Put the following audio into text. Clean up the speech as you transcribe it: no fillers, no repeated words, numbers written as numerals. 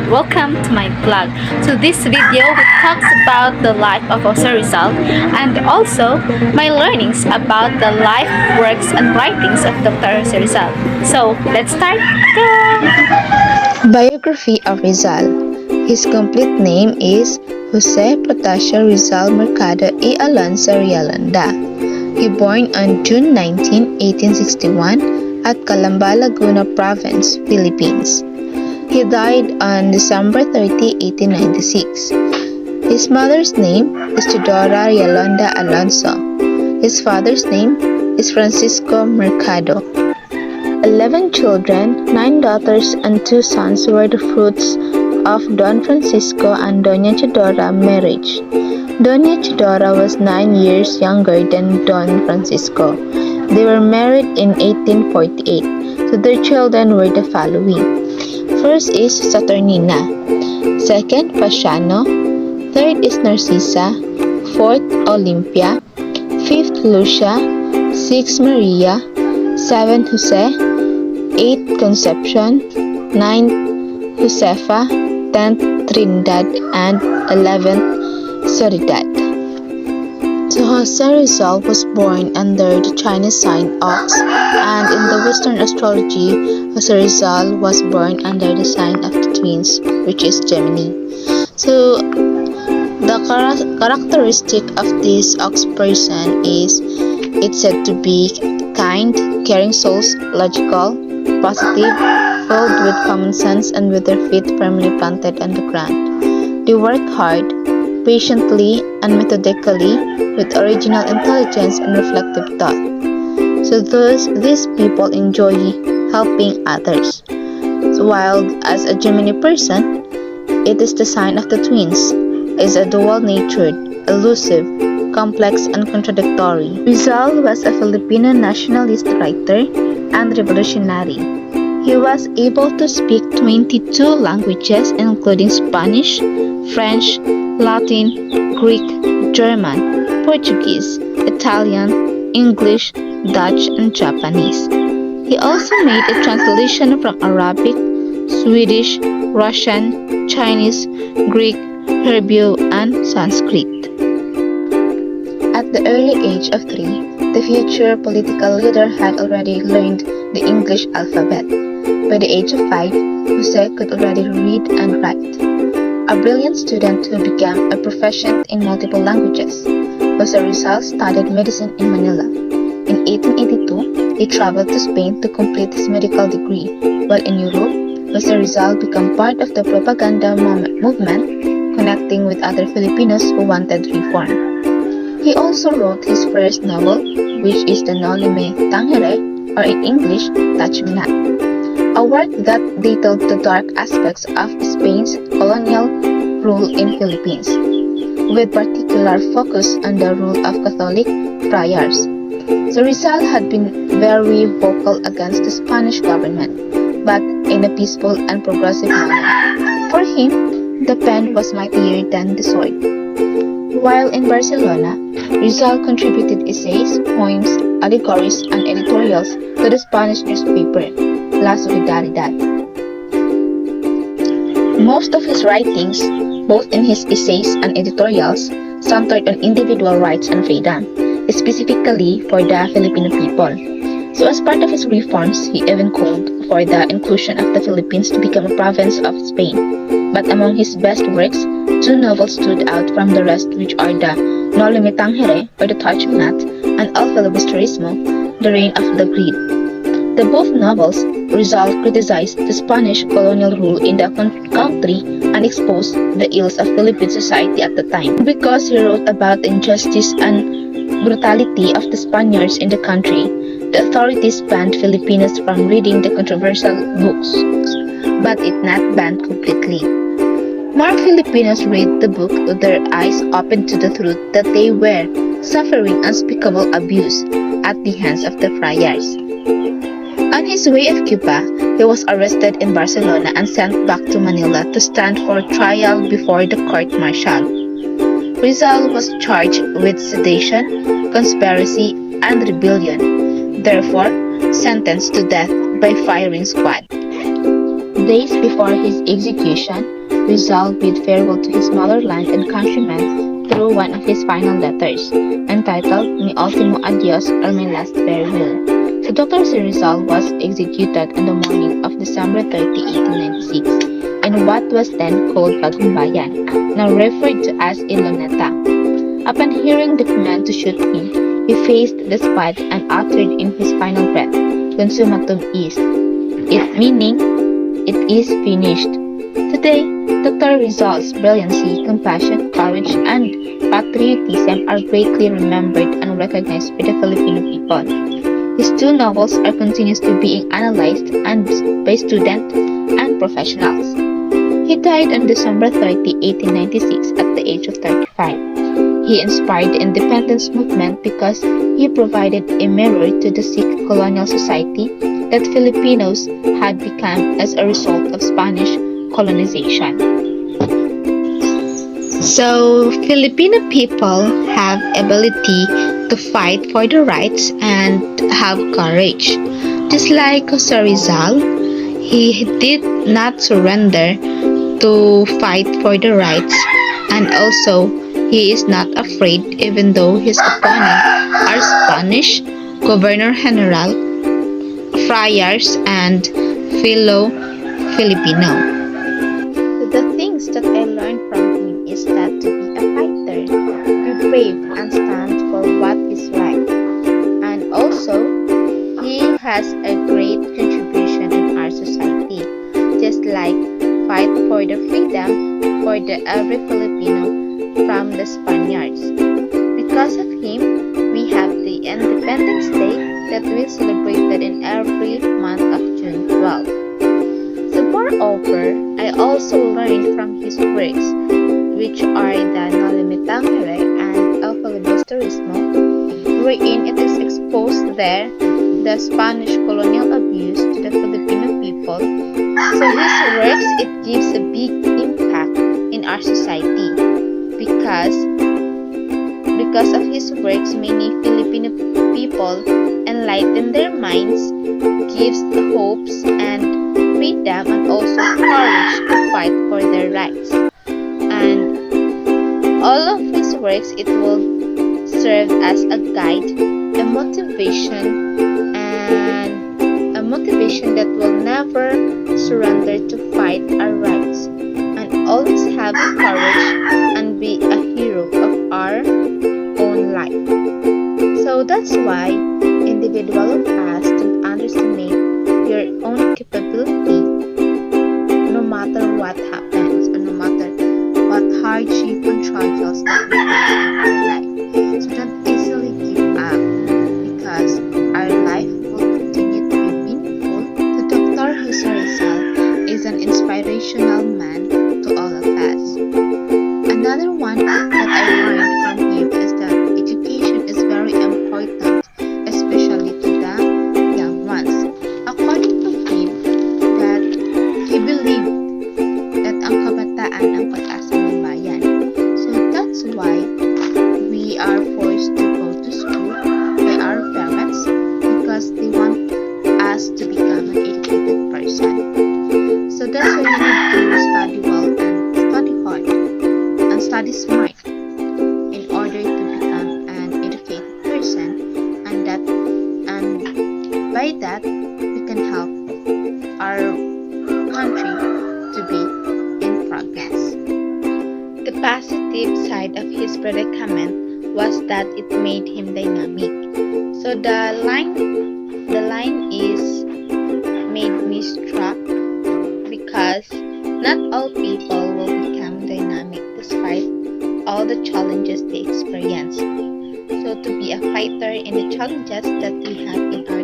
welcome to my vlog. So this video talks about the life of Jose Rizal and also my learnings about the life, works, and writings of Dr. Jose Rizal. So let's start. Go! Biography of Rizal. His complete name is Jose Protasio Rizal Mercado y Alonso Realanda. He born on June 19, 1861 at Calamba, Laguna Province, Philippines. He died on December 30, 1896. His mother's name is Teodora Yolanda Alonso. His father's name is Francisco Mercado. 11 children, 9 daughters and 2 sons were the fruits of Don Francisco and Doña Teodora marriage. Doña Teodora was 9 years younger than Don Francisco. They were married in 1848, so their children were the following. First is Saturnina, second Pasiano, third is Narcisa, fourth Olympia, fifth Lucia, sixth Maria, seventh Jose, eighth Concepcion, ninth Josefa, 10th Trinidad, and 11th Soledad. So Jose Rizal was born under the Chinese sign Ox, and in the Western astrology, Jose Rizal was born under the sign of the twins, which is Gemini. So the characteristic of this Ox person is it's said to be kind, caring souls, logical, positive, filled with common sense, and with their feet firmly planted on the ground. They work hard, patiently, and methodically, with original intelligence and reflective thought. So these people enjoy helping others. So while as a Gemini person, it is the sign of the twins, is a dual-natured, elusive, complex, and contradictory. Rizal was a Filipino nationalist writer and revolutionary. He was able to speak 22 languages including Spanish, French, Latin, Greek, German, Portuguese, Italian, English, Dutch, and Japanese. He also made a translation from Arabic, Swedish, Russian, Chinese, Greek, Hebrew, and Sanskrit. At the early age of 3, the future political leader had already learned the English alphabet. By the age of 5, Jose could already read and write. A brilliant student who became a proficient in multiple languages, Jose Rizal studied medicine in Manila. In 1882, he traveled to Spain to complete his medical degree, while in Europe, Jose Rizal became part of the propaganda movement, connecting with other Filipinos who wanted reform. He also wrote his first novel, which is the No Me Tangere, or in English, Touch Me Not, a work that detailed the dark aspects of Spain's colonial rule in Philippines, with particular focus on the rule of Catholic friars. So Rizal had been very vocal against the Spanish government, but in a peaceful and progressive manner. For him, the pen was mightier than the sword. While in Barcelona, Rizal contributed essays, poems, allegories, and editorials to the Spanish newspaper, La Solidaridad. Most of his writings, both in his essays and editorials, centered on individual rights and freedom, specifically for the Filipino people. So as part of his reforms, he even called for the inclusion of the Philippines to become a province of Spain. But among his best works, 2 novels stood out from the rest, which are the No Me Tangere, or the Touch Me Not, and El Filibusterismo, the Reign of the Greed. The both novels, Rizal criticized the Spanish colonial rule in the country and exposed the ills of Philippine society at the time. Because he wrote about the injustice and brutality of the Spaniards in the country, the authorities banned Filipinos from reading the controversial books, but it not banned completely. More Filipinos read the book with their eyes open to the truth that they were suffering unspeakable abuse at the hands of the friars. On his way of Cuba, he was arrested in Barcelona and sent back to Manila to stand for trial before the court-martial. Rizal was charged with sedition, conspiracy, and rebellion, therefore sentenced to death by firing squad. Days before his execution, Rizal bid farewell to his motherland and countrymen through one of his final letters, entitled Mi Ultimo Adios or My Last Farewell. So Dr. Rizal was executed on the morning of December 30, 1896, in what was then called Bagong Bayan, now referred to as Iloneta. Upon hearing the command to shoot him, he faced the spot and uttered in his final breath, Consumatum est, it meaning, it is finished. Today, Dr. Rizal's brilliancy, compassion, courage, and patriotism are greatly remembered and recognized by the Filipino people. His two novels are continuously being analyzed by students and professionals. He died on December 30, 1896 at the age of 35. He inspired the independence movement because he provided a mirror to the sick colonial society that Filipinos had become as a result of Spanish colonization. So, Filipino people have ability to fight for their rights and have courage. Just like Jose Rizal, he did not surrender to fight for the rights, and also he is not afraid even though his opponents are Spanish, Governor General, friars, and fellow Filipino. The things that I learned from him is that to be a fighter, be brave and stand for what is right. And also, he has a great contribution in our society, just like fight for the freedom for the every Filipino from the Spaniards. Because of him, we have the Independence Day that we celebrated in every month of June 12. So moreover, I also learned from his works, which are the No Limitang Mere and El Filibusterismo, wherein it is exposed there the Spanish colonial abuse to the Filipino people. So his works, it gives a big impact in our society because of his works, many Filipino people enlighten their minds, gives hopes and freedom and also courage to fight for their rights. And all of his works, it will serve as a guide, a motivation that will never surrender to fight our rights and always have courage and be a hero of our own life. So that's why individual of us don't underestimate your own capability no matter what happens or no matter what hardship and trials that we face in our life. So don't easily give up because our life will continue to be meaningful. So Dr. Jose Rizal is an inspirational man to all of us. Another one that I learned from him is that education is very important, especially to the young ones. According to him, that he believed that ang kabataan ang pag-asa ng bayan. So that's why we are forced to go to school by our parents because they want us to become an educated person. So that's why we need to study well and study hard and study smart in order to become an educated person, and by that we can help our country to be in progress. The positive side of his predicament was that it made him dynamic. So the line is made me struck because not all people will become dynamic despite all the challenges they experience. So to be a fighter in the challenges that we have in our